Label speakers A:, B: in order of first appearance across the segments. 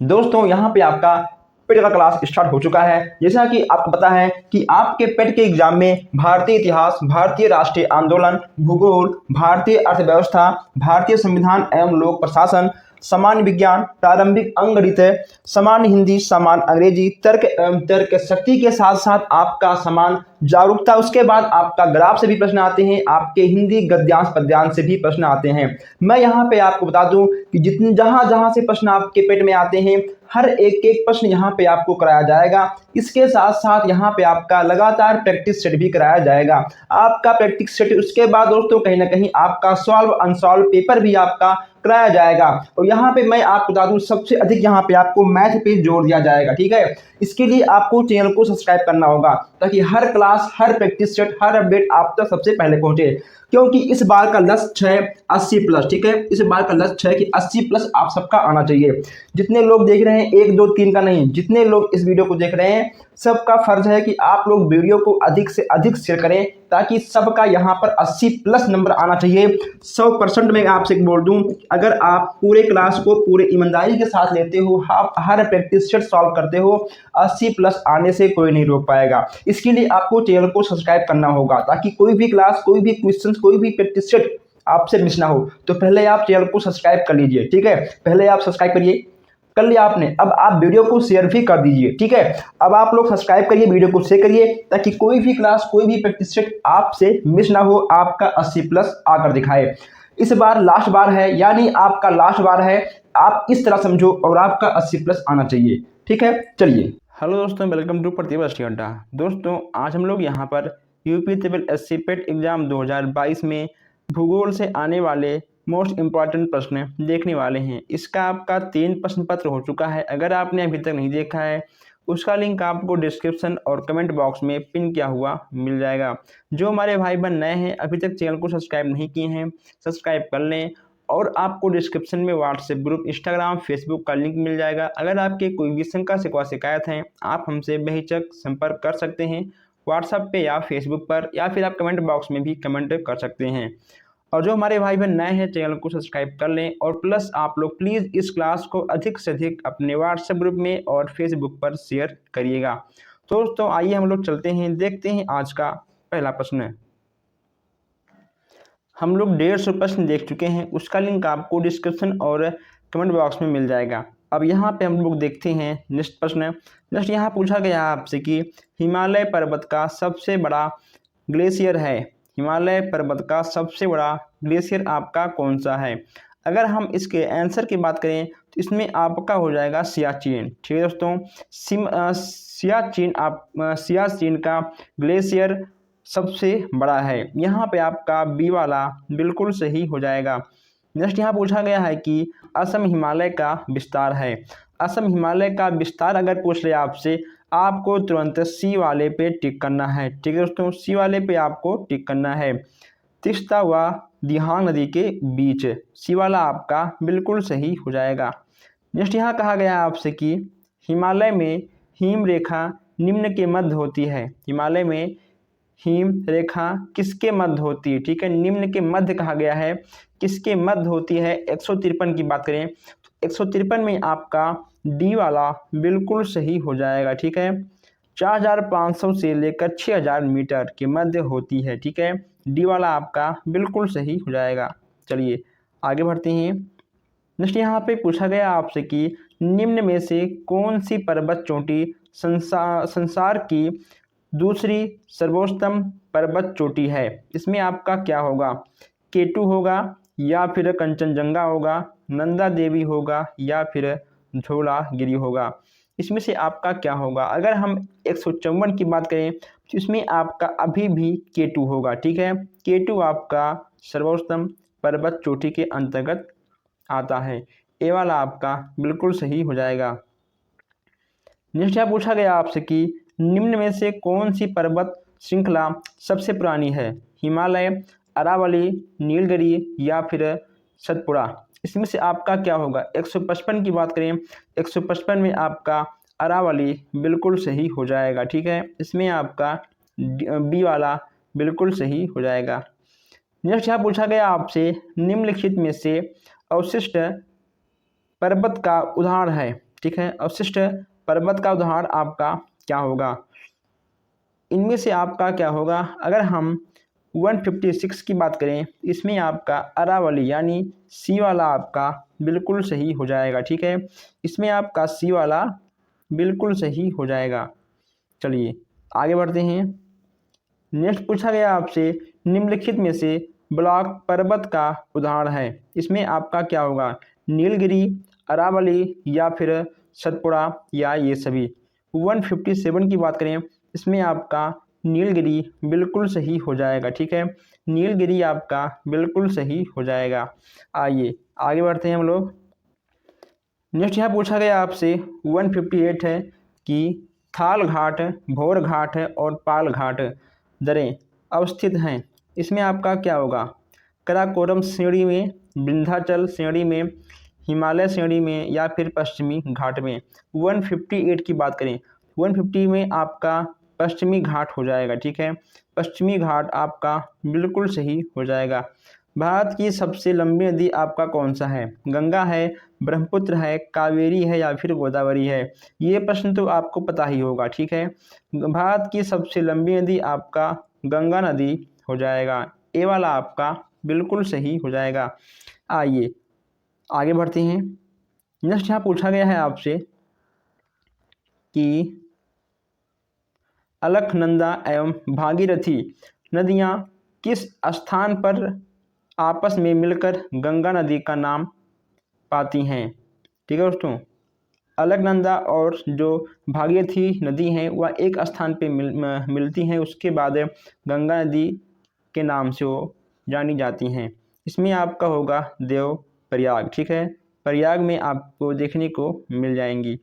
A: दोस्तों यहाँ पे आपका पेट का क्लास स्टार्ट हो चुका है। जैसा कि आपको पता है कि आपके पेट के एग्जाम में भारतीय इतिहास, भारतीय राष्ट्रीय आंदोलन, भूगोल, भारतीय अर्थव्यवस्था, भारतीय संविधान एवं लोक प्रशासन, सामान्य विज्ञान, प्रारंभिक अंकगणित, सामान्य हिंदी, सामान्य अंग्रेजी, तर्क एवं तर्क शक्ति के साथ साथ आपका समान जागरूकता, उसके बाद आपका ग्राफ से भी प्रश्न आते हैं, आपके हिंदी गद्यांश पद्यांश से भी प्रश्न आते हैं। मैं यहाँ पे आपको बता दूं कि जितने जहां जहां से प्रश्न आपके पेट में आते हैं, हर एक एक प्रश्न यहाँ पे आपको कराया जाएगा। इसके साथ साथ यहाँ पे आपका लगातार प्रैक्टिस सेट भी कराया जाएगा। आपका प्रैक्टिस सेट, उसके बाद दोस्तों कहीं ना कहीं आपका सॉल्व अनसॉल्व पेपर भी आपका कराया जाएगा। और यहाँ पे मैं आपको बता दूं सबसे अधिक यहाँ पे आपको मैथ पे जोर दिया जाएगा। ठीक है, इसके लिए आपको चैनल को सब्सक्राइब करना होगा ताकि हर क्लास, हर प्रैक्टिस सेट, हर अपडेट आप तक सबसे पहले पहुंचे। क्योंकि इस बार का लक्ष्य है 80 प्लस। ठीक है, इस बार का लक्ष्य है कि 80 प्लस आप सबका आना चाहिए। जितने लोग देख रहे हैं, 1 2 3 का नहीं, जितने लोग इस वीडियो को देख रहे हैं, सबका फर्ज है कि आप लोग वीडियो को अधिक से अधिक शेयर करें ताकि सबका यहाँ पर 80 प्लस नंबर आना चाहिए। 100% मैं आपसे बोल दूं, अगर आप पूरे क्लास को पूरे ईमानदारी के साथ लेते हो, आप हर प्रैक्टिस सेट सॉल्व करते हो, 80 प्लस आने से कोई नहीं रोक पाएगा। इसके लिए आपको चैनल को सब्सक्राइब करना होगा ताकि कोई भी क्लास, कोई भी क्वेश्चन, कोई भी प्रैक्टिस सेट आपसे मिस ना हो। तो पहले आप चैनल को सब्सक्राइब कर लीजिए। ठीक है, पहले आप सब्सक्राइब करिए, कर लिया आपने, अब आप वीडियो को शेयर भी कर दीजिए। ठीक है, अब आप लोग सब्सक्राइब करिए, वीडियो को शेयर करिए ताकि कोई भी क्लास, कोई भी प्रैक्टिस सेट आपसे मिस ना हो, आपका 80 प्लस आकर दिखाए। इस बार लास्ट बार है, यानी आपका लास्ट बार है, आप इस तरह समझो और आपका 80 प्लस आना चाहिए। ठीक है, चलिए। हेलो दोस्तों, वेलकम टू प्रतिभा स्टडी अड्डा। दोस्तों आज हम लोग यहाँ पर यूपी ट्रिपल एससी पेट एग्जाम 2022 में भूगोल से आने वाले मोस्ट इम्पॉर्टेंट प्रश्न देखने वाले हैं। इसका आपका 3 प्रश्न पत्र हो चुका है। अगर आपने अभी तक नहीं देखा है, उसका लिंक आपको डिस्क्रिप्शन और कमेंट बॉक्स में पिन किया हुआ मिल जाएगा। जो हमारे भाई बहन नए हैं, अभी तक चैनल को सब्सक्राइब नहीं किए हैं, सब्सक्राइब कर लें। और आपको डिस्क्रिप्शन में व्हाट्सएप ग्रुप, इंस्टाग्राम, फेसबुक का लिंक मिल जाएगा। अगर आपके कोई भी शंका शिकवा शिकायत हैं, आप हमसे बेहिचक संपर्क कर सकते हैं व्हाट्सएप पे या फेसबुक पर, या फिर आप कमेंट बॉक्स में भी कमेंट कर सकते हैं। और जो हमारे भाई बहन नए हैं, चैनल को सब्सक्राइब कर लें। और प्लस आप लोग प्लीज़ इस क्लास को अधिक से अधिक अपने व्हाट्सएप ग्रुप में और फेसबुक पर शेयर करिएगा। तो दोस्तों आइए हम लोग चलते हैं, देखते हैं आज का पहला प्रश्न। हम लोग 150 प्रश्न देख चुके हैं, उसका लिंक आपको डिस्क्रिप्शन और कमेंट बॉक्स में मिल जाएगा। अब यहाँ पे हम लोग देखते हैं नेक्स्ट प्रश्न। नेक्स्ट यहाँ पूछा गया आपसे कि हिमालय पर्वत का सबसे बड़ा ग्लेशियर है, हिमालय पर्वत का सबसे बड़ा ग्लेशियर आपका कौन सा है। अगर हम इसके आंसर की बात करें तो इसमें आपका हो जाएगा सियाचिन। ठीक है दोस्तों, सियाचिन का ग्लेशियर सबसे बड़ा है। यहाँ पे आपका बी वाला बिल्कुल सही हो जाएगा। नेक्स्ट यहाँ पूछा गया है कि असम हिमालय का विस्तार है। असम हिमालय का विस्तार अगर पूछ ले आपसे, आपको तुरंत सी वाले पे टिक करना है। ठीक है दोस्तों, सी वाले पे आपको टिक करना है। तिस्ता व दिहांग नदी के बीच, सी वाला आपका बिल्कुल सही हो जाएगा। नेक्स्ट यहाँ कहा गया आपसे कि हिमालय में हिम रेखा निम्न के मध्य होती है। हिमालय में हिम रेखा किसके मध्य होती है। ठीक है, निम्न के मध्य कहा गया है, किसके मध्य होती है। 153 की बात करें तो 153 में आपका डी वाला बिल्कुल सही हो जाएगा। ठीक है, 4500 से लेकर 6000 मीटर के मध्य होती है। ठीक है, डी वाला आपका बिल्कुल सही हो जाएगा। चलिए आगे बढ़ते हैं। नेक्स्ट यहाँ पे पूछा गया आपसे कि निम्न में से कौन सी पर्वत चोटी संसार की दूसरी सर्वोत्तम पर्वत चोटी है। इसमें आपका क्या होगा, केटू होगा या फिर कंचनजंगा होगा, नंदा देवी होगा या फिर धौलागिरी होगा। इसमें से आपका क्या होगा। अगर हम 154 की बात करें तो इसमें आपका अभी भी केटू होगा। ठीक है, केटू आपका सर्वोत्तम पर्वत चोटी के अंतर्गत आता है। ए वाला आपका बिल्कुल सही हो जाएगा। नेक्स्ट यहाँ पूछा गया आपसे कि निम्न में से कौन सी पर्वत श्रृंखला सबसे पुरानी है। हिमालय, अरावली, नीलगिरी या फिर सतपुड़ा। इसमें से आपका क्या होगा। 155 की बात करें, 155 में आपका अरावली बिल्कुल सही हो जाएगा। ठीक है, इसमें आपका बी वाला बिल्कुल सही हो जाएगा। नेक्स्ट यहाँ पूछा गया आपसे निम्नलिखित में से अवशिष्ट पर्वत का उदाहरण है। ठीक है। अवशिष्ट पर्वत का उदाहरण आपका क्या होगा? इनमें से आपका क्या होगा? अगर हम 156 की बात करें, इसमें आपका अरावली यानी सी वाला आपका बिल्कुल सही हो जाएगा, ठीक है। इसमें आपका सी वाला बिल्कुल सही हो जाएगा। चलिए आगे बढ़ते हैं। नेक्स्ट पूछा गया आपसे, निम्नलिखित में से ब्लॉक पर्वत का उदाहरण है। इसमें आपका क्या होगा? नीलगिरी, अरावली या फिर सतपुड़ा या ये सभी। 157 की बात करें, इसमें आपका नीलगिरी बिल्कुल सही हो जाएगा, ठीक है। नीलगिरी आपका बिल्कुल सही हो जाएगा। आइए आगे बढ़ते हैं हम लोग। नेक्स्ट यहाँ पूछा गया आपसे 158 है कि थाल घाट, भोर घाट और पाल घाट दरें अवस्थित हैं। इसमें आपका क्या होगा? कराकोरम श्रेणी में, विंध्याचल श्रेणी में, हिमालय श्रेणी में या फिर पश्चिमी घाट में। 158 की बात करें, 150 में आपका पश्चिमी घाट हो जाएगा, ठीक है। पश्चिमी घाट आपका बिल्कुल सही हो जाएगा। भारत की सबसे लंबी नदी आपका कौन सा है? गंगा है, ब्रह्मपुत्र है, कावेरी है या फिर गोदावरी है? ये प्रश्न तो आपको पता ही होगा, ठीक है। भारत की सबसे लंबी नदी आपका गंगा नदी हो जाएगा। ए वाला आपका बिल्कुल सही हो जाएगा। आइए आगे बढ़ते हैं। नेक्स्ट यहाँ पूछा गया है आपसे कि अलकनंदा एवं भागीरथी नदियाँ किस स्थान पर आपस में मिलकर गंगा नदी का नाम पाती हैं? ठीक है दोस्तों, अलकनंदा और जो भागीरथी नदी हैं वह एक स्थान पे मिलती हैं, उसके बाद गंगा नदी के नाम से वो जानी जाती हैं। इसमें आपका होगा देव प्रयाग, ठीक है। प्रयाग में आपको देखने को मिल जाएंगी।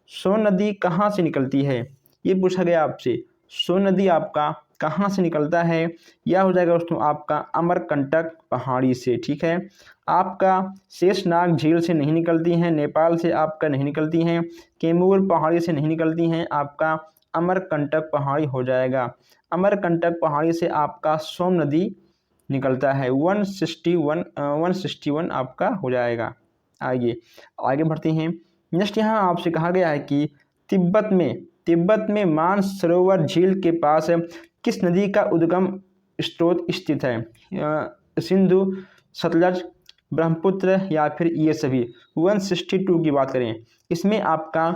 A: सोन नदी कहाँ से निकलती है? ये पूछा गया आपसे। सोन नदी आपका कहाँ से निकलता है? यह हो जाएगा दोस्तों आपका अमरकंटक पहाड़ी से, ठीक है। आपका शेषनाग झील से नहीं निकलती हैं, नेपाल से आपका नहीं निकलती हैं, कैमूर पहाड़ी से नहीं निकलती हैं, आपका अमरकंटक पहाड़ी हो जाएगा। अमरकंटक पहाड़ी से आपका सोन नदी निकलता है। 161 आपका हो जाएगा। आइए आगे बढ़ते हैं। नेक्स्ट यहाँ आपसे कहा गया है कि तिब्बत में मानसरोवर झील के पास किस नदी का उद्गम स्रोत स्थित है? सिंधु, सतलज, ब्रह्मपुत्र या फिर ये सभी। 162 की बात करें, इसमें आपका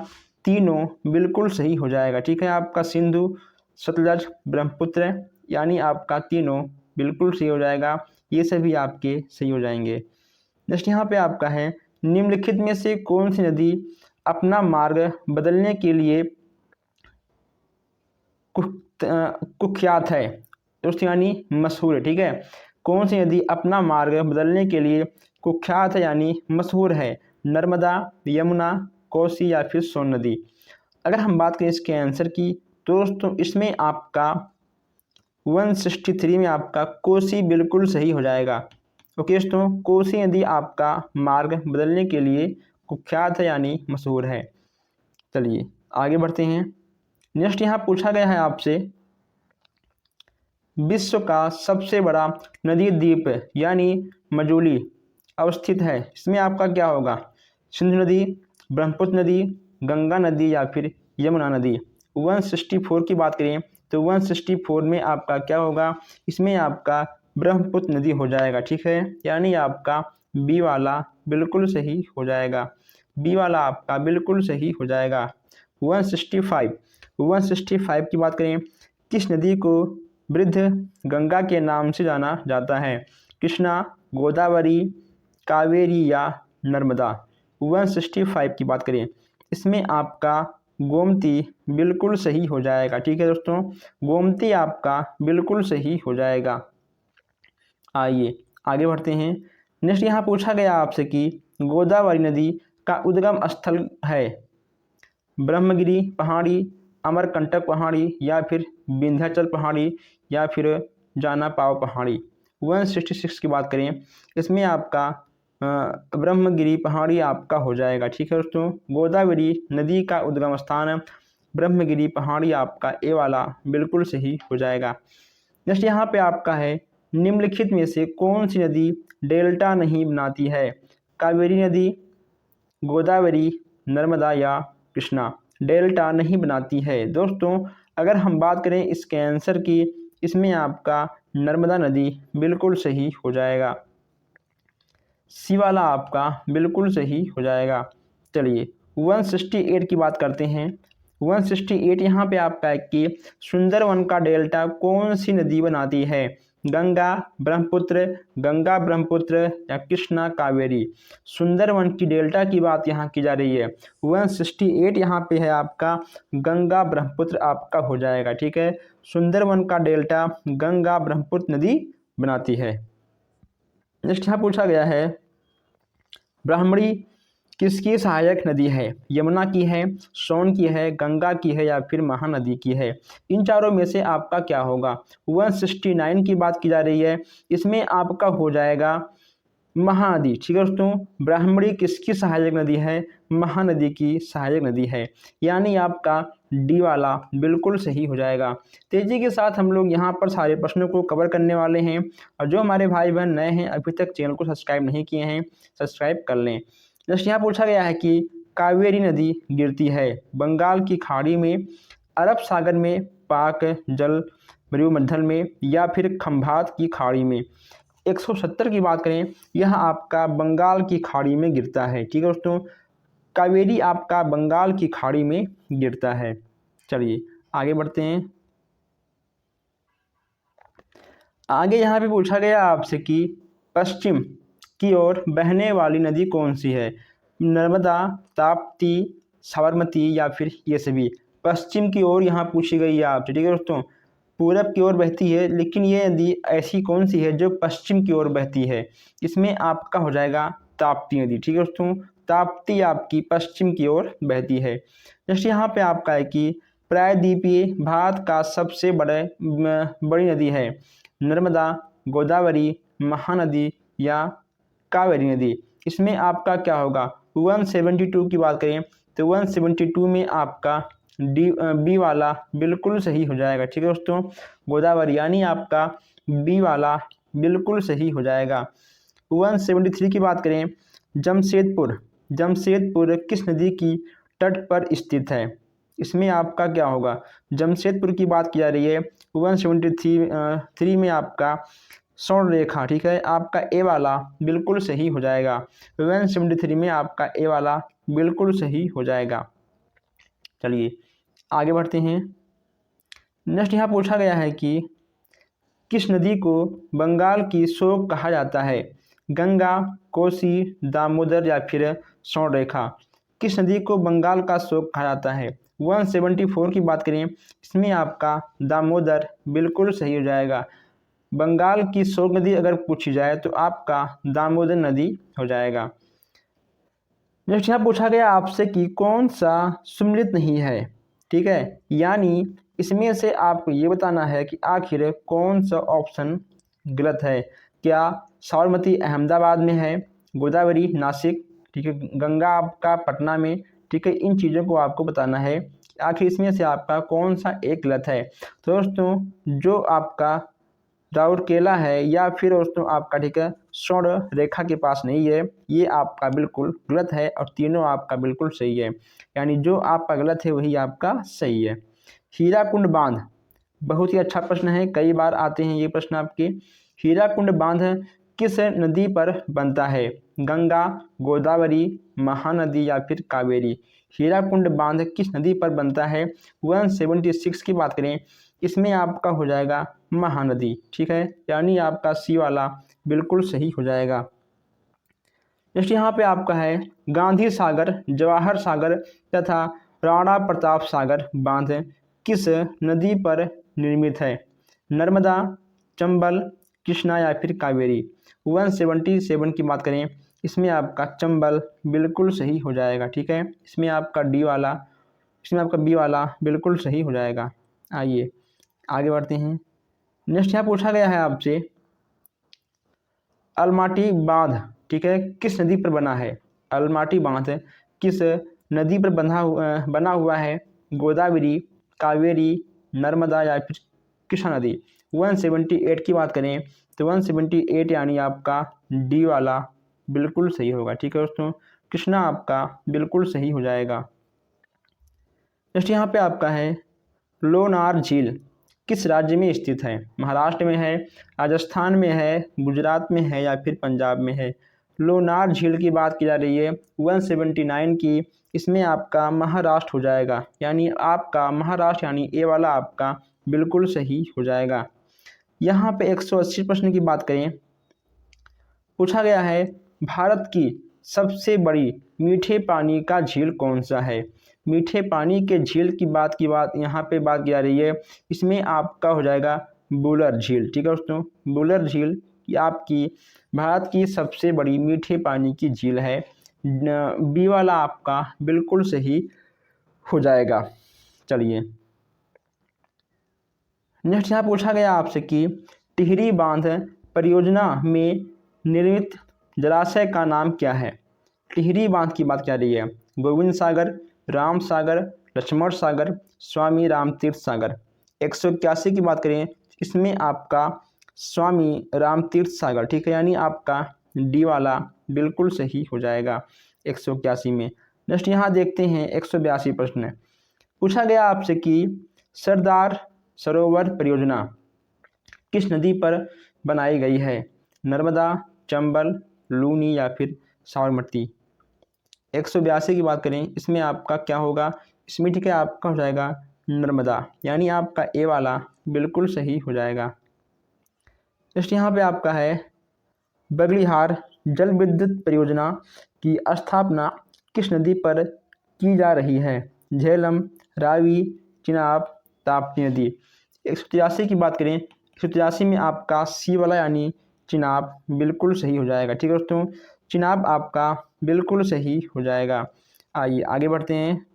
A: तीनों बिल्कुल सही हो जाएगा, ठीक है। आपका सिंधु, सतलज, ब्रह्मपुत्र यानी आपका तीनों बिल्कुल सही हो जाएगा। ये सभी आपके सही हो जाएंगे। नेक्स्ट यहाँ पे आपका है, निम्नलिखित में से कौन सी नदी अपना मार्ग बदलने के लिए कुख्यात है दोस्तों, यानी मशहूर है, ठीक है। कौन सी नदी अपना मार्ग बदलने के लिए कुख्यात है यानी मशहूर है? नर्मदा, यमुना, कोसी या फिर सोन नदी। अगर हम बात करें इसके आंसर की तो दोस्तों इसमें आपका 163 में आपका कोसी बिल्कुल सही हो जाएगा। ओके दोस्तों, कोसी नदी आपका मार्ग बदलने के लिए कुख्यात है यानी मशहूर है। चलिए आगे बढ़ते हैं। नेक्स्ट यहाँ पूछा गया है आपसे, विश्व का सबसे बड़ा नदी द्वीप यानी मजुली अवस्थित है। इसमें आपका क्या होगा? सिंधु नदी, ब्रह्मपुत्र नदी, गंगा नदी या फिर यमुना नदी। 164 की बात करें तो 164 में आपका क्या होगा? इसमें आपका ब्रह्मपुत्र नदी हो जाएगा, ठीक है। यानी आपका बी वाला बिल्कुल सही हो जाएगा। बी वाला आपका बिल्कुल सही हो जाएगा। 165 की बात करें, किस नदी को वृद्ध गंगा के नाम से जाना जाता है? कृष्णा, गोदावरी, कावेरी या नर्मदा। 165 की बात करें, इसमें आपका गोमती बिल्कुल सही हो जाएगा, ठीक है दोस्तों। गोमती आपका बिल्कुल सही हो जाएगा। आइए आगे बढ़ते हैं। नेक्स्ट यहाँ पूछा गया आपसे कि गोदावरी नदी का उद्गम स्थल है ब्रह्मगिरी पहाड़ी, अमरकंटक पहाड़ी या फिर विंध्याचल पहाड़ी या फिर जाना पाव पहाड़ी। 166 की बात करें, इसमें आपका ब्रह्मगिरी पहाड़ी आपका हो जाएगा, ठीक है दोस्तों। गोदावरी नदी का उद्गम स्थान ब्रह्मगिरी पहाड़ी आपका ए वाला बिल्कुल सही हो जाएगा। नेक्स्ट यहाँ पे आपका है, निम्नलिखित में से कौन सी नदी डेल्टा नहीं बनाती है? कावेरी नदी, गोदावरी, नर्मदा या कृष्णा डेल्टा नहीं बनाती है। दोस्तों अगर हम बात करें इसके आंसर की, इसमें आपका नर्मदा नदी बिल्कुल सही हो जाएगा। सी वाला आपका बिल्कुल सही हो जाएगा। चलिए 168 की बात करते हैं। 168 यहाँ पे आपका है कि सुंदरवन का डेल्टा कौन सी नदी बनाती है? गंगा ब्रह्मपुत्र या कृष्णा कावेरी। सुंदरवन की डेल्टा की बात यहाँ की जा रही है। 168 यहाँ पे है आपका गंगा ब्रह्मपुत्र आपका हो जाएगा। ठीक है, सुंदरवन का डेल्टा गंगा ब्रह्मपुत्र नदी बनाती है। नेक्स्ट यहाँ पूछा गया है ब्राह्मणी किसकी सहायक नदी है? यमुना की है, सोन की है, गंगा की है या फिर महानदी की है? इन चारों में से आपका क्या होगा? 169 की बात की जा रही है, इसमें आपका हो जाएगा महानदी। ठीक है दोस्तों, ब्राह्मणी किसकी सहायक नदी है? महानदी की सहायक नदी है, यानी आपका डी वाला बिल्कुल सही हो जाएगा। तेजी के साथ हम लोग यहाँ पर सारे प्रश्नों को कवर करने वाले हैं, और जो हमारे भाई बहन नए हैं अभी तक चैनल को सब्सक्राइब नहीं किए हैं, सब्सक्राइब कर लें। जैसे यहाँ पूछा गया है कि कावेरी नदी गिरती है बंगाल की खाड़ी में, अरब सागर में, पाक जल मरुमंडल में या फिर खंभात की खाड़ी में? 170 की बात करें, यह आपका बंगाल की खाड़ी में गिरता है। ठीक है दोस्तों, कावेरी आपका बंगाल की खाड़ी में गिरता है। चलिए आगे बढ़ते हैं। आगे यहाँ पे पूछा गया आपसे कि पश्चिम की ओर बहने वाली नदी कौन सी है? नर्मदा, ताप्ती, साबरमती या फिर ये सभी? पश्चिम की ओर यहाँ पूछी गई है आपसे। ठीक है दोस्तों, पूरब की ओर बहती है, लेकिन ये नदी ऐसी कौन सी है जो पश्चिम की ओर बहती है? इसमें आपका हो जाएगा ताप्ती नदी। ठीक है दोस्तों, ताप्ती आपकी पश्चिम की ओर बहती है। जैसे यहाँ पे आपका है कि प्रायद्वीपीय भारत का सबसे बड़ी नदी है? नर्मदा, गोदावरी, महानदी या कावेरी नदी? इसमें आपका क्या होगा? 172 की बात करें तो 172 में आपका बी वाला बिल्कुल सही हो जाएगा। ठीक है दोस्तों, गोदावरी, यानी आपका बी वाला बिल्कुल सही हो जाएगा। 173 की बात करें, जमशेदपुर किस नदी की तट पर स्थित है? इसमें आपका क्या होगा? जमशेदपुर की बात की जा रही है। 173 में आपका स्वर्ण रेखा। ठीक है, आपका ए वाला बिल्कुल सही हो जाएगा। 173 में आपका ए वाला बिल्कुल सही हो जाएगा। चलिए आगे बढ़ते हैं। नेक्स्ट यहाँ पूछा गया है कि किस नदी को बंगाल की शोक कहा जाता है? गंगा, कोसी, दामोदर या फिर स्वर्णरेखा? किस नदी को बंगाल का शोक कहा जाता है? 174 की बात करें, इसमें आपका दामोदर बिल्कुल सही हो जाएगा। बंगाल की शोक नदी अगर पूछी जाए तो आपका दामोदर नदी हो जाएगा। नेक्स्ट यहाँ पूछा गया आपसे कि कौन सा सम्मिलित नहीं है? ठीक है, यानी इसमें से आपको ये बताना है कि आखिर कौन सा ऑप्शन गलत है। क्या साबरमती अहमदाबाद में है, गोदावरी नासिक, ठीक है, गंगा आपका पटना में? ठीक है, इन चीज़ों को आपको बताना है आखिर इसमें से आपका कौन सा एक गलत है। तो दोस्तों जो आपका राउरकेला है या फिर दोस्तों आपका, ठीक है, स्वर्ण रेखा के पास नहीं है, ये आपका बिल्कुल गलत है, और तीनों आपका बिल्कुल सही है, यानी जो आपका गलत है वही आपका सही है। हीराकुंड बांध बहुत ही अच्छा प्रश्न है, कई बार आते हैं ये प्रश्न आपके। हीराकुंड बांध किस नदी पर बनता है? गंगा, गोदावरी, महानदी या फिर कावेरी? हीराकुंड बांध किस नदी पर बनता है? 176 की बात करें, इसमें आपका हो जाएगा महानदी। ठीक है, यानी आपका सी वाला बिल्कुल सही हो जाएगा। नेक्स्ट यहाँ पे आपका है गांधी सागर, जवाहर सागर तथा राणा प्रताप सागर बांध किस नदी पर निर्मित है? नर्मदा, चंबल, कृष्णा या फिर कावेरी? 177 की बात करें, इसमें आपका चंबल बिल्कुल सही हो जाएगा। ठीक है, इसमें आपका डी वाला, इसमें आपका बी वाला बिल्कुल सही हो जाएगा। आइए आगे बढ़ते हैं। नेक्स्ट यहाँ पूछा गया है आपसे अलमाटी बांध, ठीक है, किस नदी पर बना है? अलमाटी बांध किस नदी पर बना हुआ है? गोदावरी, कावेरी, नर्मदा या फिर कृष्णा नदी? 178 की बात करें तो 178 यानी आपका डी वाला बिल्कुल सही होगा। ठीक है दोस्तों, कृष्णा आपका बिल्कुल सही हो जाएगा। नेक्स्ट यहाँ पे आपका है लोनार झील किस राज्य में स्थित है? महाराष्ट्र में है, राजस्थान में है, गुजरात में है या फिर पंजाब में है? लोनार झील की बात की जा रही है 179 की, इसमें आपका महाराष्ट्र हो जाएगा, यानी आपका महाराष्ट्र यानी ए वाला आपका बिल्कुल सही हो जाएगा। यहाँ पे 180 प्रश्न की बात करें, पूछा गया है भारत की सबसे बड़ी मीठे पानी का झील कौन सा है? मीठे पानी के झील की बात यहाँ पे बात की जा रही है, इसमें आपका हो जाएगा बुलर झील। ठीक है दोस्तों, बुलर झील ये आपकी भारत की सबसे बड़ी मीठे पानी की झील है। बी वाला आपका बिल्कुल सही हो जाएगा। चलिए नेक्स्ट यहाँ पूछा गया आपसे कि टिहरी बांध परियोजना में निर्मित जलाशय का नाम क्या है? टिहरी बांध की बात क्या रही है? गोविंद सागर, राम सागर, लक्ष्मण सागर, स्वामी रामतीर्थ सागर। 181 की बात करें, इसमें आपका स्वामी रामतीर्थ सागर। ठीक है, यानी आपका डी वाला बिल्कुल सही हो जाएगा 181 में। नेक्स्ट यहाँ देखते हैं 182 प्रश्न। पूछा गया आपसे कि सरदार सरोवर परियोजना किस नदी पर बनाई गई है? नर्मदा, चंबल, लूनी या फिर साबरमती। 182 की बात करें, इसमें आपका क्या होगा? इसमें ठीक है आपका हो जाएगा नर्मदा, यानी आपका ए वाला बिल्कुल सही हो जाएगा। नेक्स्ट यहाँ पे आपका है बगलिहार जल विद्युत परियोजना की स्थापना किस नदी पर की जा रही है? झेलम, रावी, चिनाब, ताप्ती नदी। 183 की बात करें, 183 में आपका सी वाला यानी चिनाब बिल्कुल सही हो जाएगा। ठीक है दोस्तों, चिनाब आपका बिल्कुल सही हो जाएगा। आइए आगे बढ़ते हैं।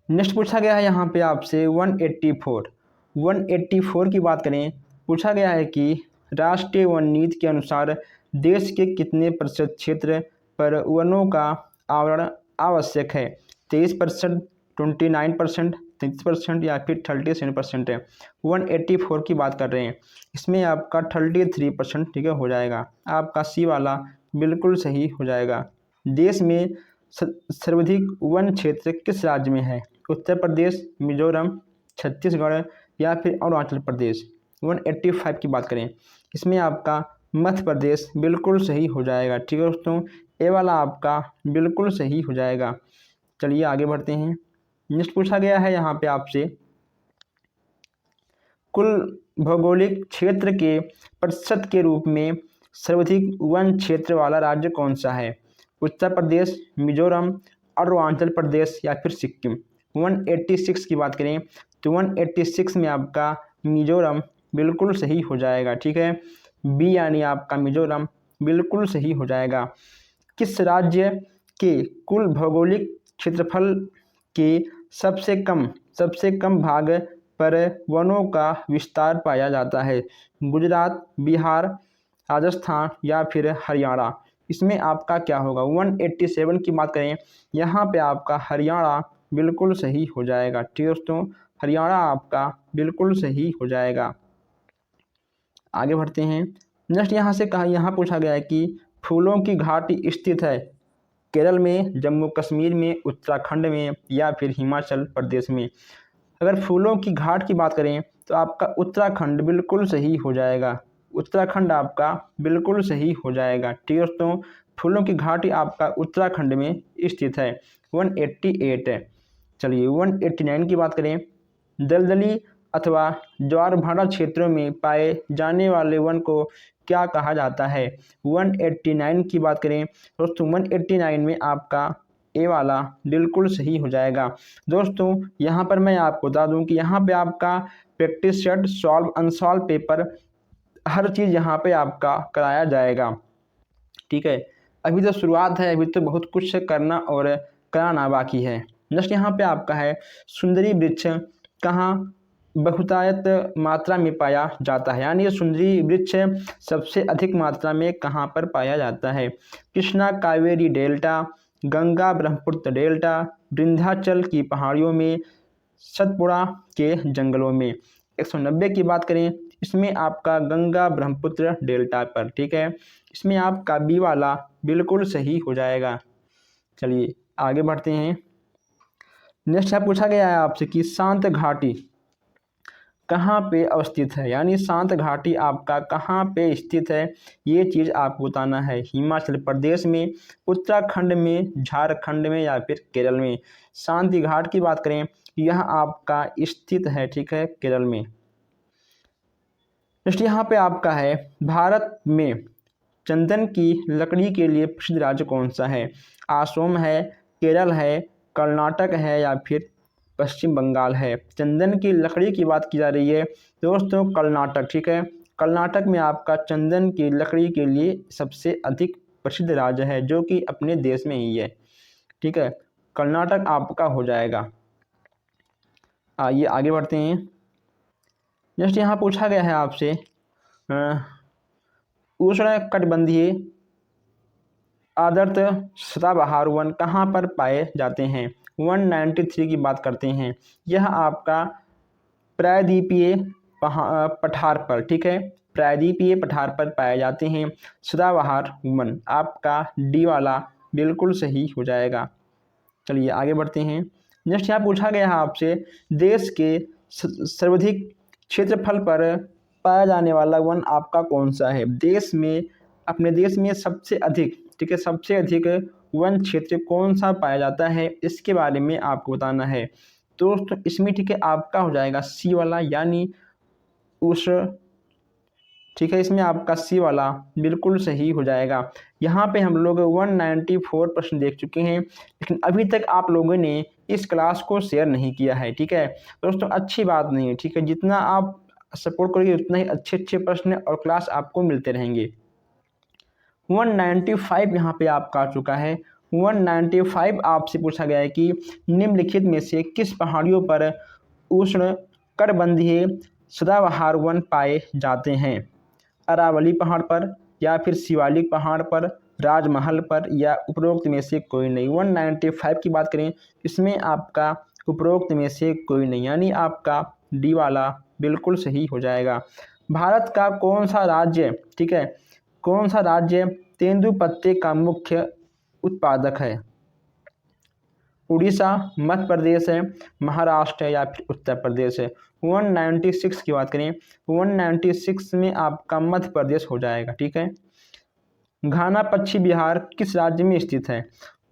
A: नेक्स्ट पूछा गया है यहाँ पे आपसे 184 की बात करें, पूछा गया है कि राष्ट्रीय वन नीति के अनुसार देश के कितने प्रतिशत क्षेत्र पर वनों का आवरण आवश्यक है? 23%, 29%, 33% या फिर 37% है। 184 की बात कर रहे हैं, इसमें आपका 33% ठीक है हो जाएगा। आपका सी वाला बिल्कुल सही हो जाएगा। देश में सर्वाधिक वन क्षेत्र किस राज्य में है? उत्तर प्रदेश, मिजोरम, छत्तीसगढ़ या फिर अरुणाचल प्रदेश। 185 की बात करें, इसमें आपका मध्य प्रदेश बिल्कुल सही हो जाएगा। ठीक है दोस्तों, ए वाला आपका बिल्कुल सही हो जाएगा। चलिए आगे बढ़ते हैं। नेक्स्ट पूछा गया है यहाँ पे आपसे कुल भौगोलिक क्षेत्र के प्रतिशत के रूप में सर्वाधिक वन क्षेत्र वाला राज्य कौन सा है? उत्तर प्रदेश, मिजोरम, अरुणाचल प्रदेश या फिर सिक्किम। 186 की बात करें तो 186 में आपका मिजोरम बिल्कुल सही हो जाएगा। ठीक है, बी यानी आपका मिजोरम बिल्कुल सही हो जाएगा। किस राज्य के कुल भौगोलिक क्षेत्रफल के सबसे कम भाग पर वनों का विस्तार पाया जाता है? गुजरात, बिहार, राजस्थान या फिर हरियाणा। इसमें आपका क्या होगा? 187 की बात करें, यहाँ पे आपका हरियाणा बिल्कुल सही हो जाएगा। ठीक है दोस्तों, हरियाणा आपका बिल्कुल सही हो जाएगा। आगे बढ़ते हैं। नेक्स्ट यहाँ पूछा गया है कि फूलों की घाटी स्थित है केरल में, जम्मू कश्मीर में, उत्तराखंड में या फिर हिमाचल प्रदेश में। अगर फूलों की घाट की बात करें तो आपका उत्तराखंड बिल्कुल सही हो जाएगा। उत्तराखंड आपका बिल्कुल सही हो जाएगा। ठीक है दोस्तों, फूलों की घाटी आपका उत्तराखंड में स्थित है। 188 है। चलिए 189 की बात करें, दलदली अथवा ज्वार भाटा क्षेत्रों में पाए जाने वाले वन को क्या कहा जाता है? 189 की बात करें दोस्तों, 189 में आपका ए वाला बिल्कुल सही हो जाएगा। दोस्तों यहाँ पर मैं आपको बता दूं कि यहाँ पे आपका practice set, solve unsolve paper, हर चीज़ यहाँ पे आपका कराया जाएगा। ठीक है, अभी तो शुरुआत है, अभी तो बहुत कुछ करना और कराना बाकी है। नेक्स्ट यहाँ पे आपका है सुंदरी वृक्ष कहाँ बहुतायत मात्रा में पाया जाता है? यानी ये सुंदरी वृक्ष सबसे अधिक मात्रा में कहाँ पर पाया जाता है? कृष्णा कावेरी डेल्टा, गंगा ब्रह्मपुत्र डेल्टा, विंध्याचल की पहाड़ियों में, सतपुड़ा के जंगलों में। 190 की बात करें, इसमें आपका गंगा ब्रह्मपुत्र डेल्टा पर। ठीक है, इसमें आपका बी वाला बिल्कुल सही हो जाएगा। चलिए आगे बढ़ते हैं। नेक्स्ट यहाँ पूछा गया है आपसे कि शांत घाटी कहाँ पे अवस्थित है, यानी शांत घाटी आपका कहाँ पे स्थित है, ये चीज़ आपको बताना है। हिमाचल प्रदेश में, उत्तराखंड में, झारखंड में या फिर केरल में। शांति घाट की बात करें, यह आपका स्थित है, ठीक है, केरल में। नेक्स्ट यहाँ पे आपका है, भारत में चंदन की लकड़ी के लिए प्रसिद्ध राज्य कौन सा है? असम है, केरल है, कर्नाटक है या फिर पश्चिम बंगाल है। चंदन की लकड़ी की बात की जा रही है दोस्तों, कर्नाटक, ठीक है। कर्नाटक में आपका चंदन की लकड़ी के लिए सबसे अधिक प्रसिद्ध राज्य है, जो कि अपने देश में ही है, ठीक है। कर्नाटक आपका हो जाएगा। आइए आगे बढ़ते हैं। नेक्स्ट यहाँ पूछा गया है आपसे, उष्णकटिबंधीय आर्द्र सदाबहार वन कहाँ पर पाए जाते हैं? 193 की बात करते हैं। यह आपका प्रायद्वीपीय पठार पर, ठीक है, प्रायद्वीपीय पठार पर पाए जाते हैं। सदाबहार वन आपका डी वाला बिल्कुल सही हो जाएगा। चलिए आगे बढ़ते हैं। नेक्स्ट यहाँ पूछा गया है आपसे, देश के सर्वाधिक क्षेत्रफल पर पाया जाने वाला वन आपका कौन सा है? देश में, अपने देश में सबसे अधिक, ठीक है, सबसे अधिक वन क्षेत्र कौन सा पाया जाता है, इसके बारे में आपको बताना है दोस्तों। इसमें, ठीक है, आपका हो जाएगा सी वाला, यानी उस, ठीक है, इसमें आपका सी वाला बिल्कुल सही हो जाएगा। यहाँ पे हम लोग 194 प्रश्न देख चुके हैं, लेकिन अभी तक आप लोगों ने इस क्लास को शेयर नहीं किया है, ठीक है दोस्तों, अच्छी बात नहीं है, ठीक है। जितना आप सपोर्ट करोगे उतना ही अच्छे अच्छे प्रश्न और क्लास आपको मिलते रहेंगे। 195 यहाँ पे आपका आ चुका है। 195 आपसे पूछा गया है कि निम्नलिखित में से किस पहाड़ियों पर उष्णकटिबंधीय सदाबहार वन पाए जाते हैं? अरावली पहाड़ पर या फिर शिवालिक पहाड़ पर, राजमहल पर या उपरोक्त में से कोई नहीं। 195 की बात करें, इसमें आपका उपरोक्त में से कोई नहीं, यानी आपका डी वाला बिल्कुल सही हो जाएगा। भारत का कौन सा राज्य, ठीक है, कौन सा राज्य तेंदुपत्ते का मुख्य उत्पादक है? उड़ीसा, मध्य प्रदेश है, महाराष्ट्र है या फिर उत्तर प्रदेश है। 196 की बात करें, 196 में आपका मध्य प्रदेश हो जाएगा, ठीक है। घाना पश्चिम बिहार किस राज्य में स्थित है?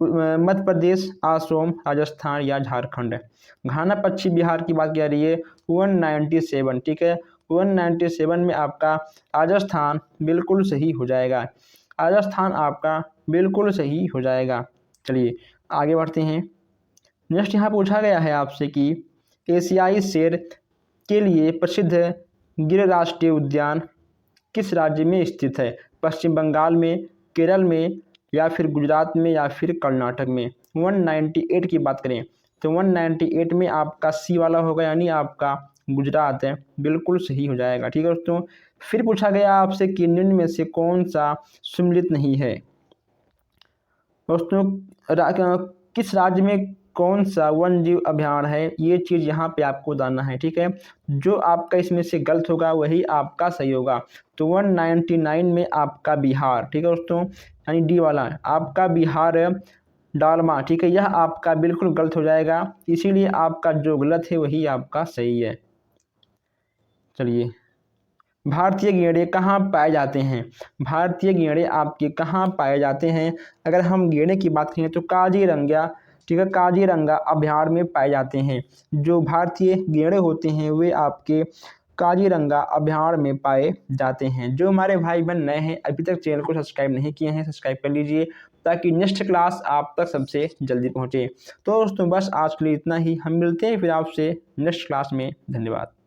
A: मध्य प्रदेश, असम, राजस्थान या झारखंड। घाना पश्चिम बिहार की बात की जा रही है। 197, ठीक है, 197 में आपका राजस्थान बिल्कुल सही हो जाएगा। राजस्थान आपका बिल्कुल सही हो जाएगा। चलिए आगे बढ़ते हैं। नेक्स्ट यहाँ पूछा गया है आपसे कि एशियाई शेर के लिए प्रसिद्ध गिर राष्ट्रीय उद्यान किस राज्य में स्थित है? पश्चिम बंगाल में, केरल में या फिर गुजरात में या फिर कर्नाटक में। 198 की बात करें तो 198 में आपका सी वाला होगा, यानी आपका गुजरात है, बिल्कुल सही हो जाएगा, ठीक है दोस्तों। फिर पूछा गया आपसे कि निम्न में से कौन सा सम्मिलित नहीं है? दोस्तों किस राज्य में कौन सा वन जीव अभ्यारण्य है, ये चीज़ यहाँ पे आपको बताना है, ठीक है। जो आपका इसमें से गलत होगा वही आपका सही होगा। तो 199 में आपका बिहार, ठीक है दोस्तों, यानी डी वाला आपका बिहार डालमा, ठीक है, यह आपका बिल्कुल गलत हो जाएगा, इसीलिए आपका जो गलत है वही आपका सही है। चलिए, भारतीय गेंडे कहाँ पाए जाते हैं? भारतीय गेंडे आपके कहाँ पाए जाते हैं? अगर हम गेंडे की बात करें तो काजीरंगा, ठीक है, काजीरंगा अभयारण्य में पाए जाते हैं। जो भारतीय गेंडे होते हैं वे आपके काजीरंगा अभयारण्य में पाए जाते हैं। जो हमारे भाई बहन नए हैं, अभी तक चैनल को सब्सक्राइब नहीं किए हैं, सब्सक्राइब कर लीजिए ताकि नेक्स्ट क्लास आप तक सबसे जल्दी पहुँचे। तो दोस्तों बस आज के लिए इतना ही, हम मिलते हैं फिर आपसे नेक्स्ट क्लास में। धन्यवाद।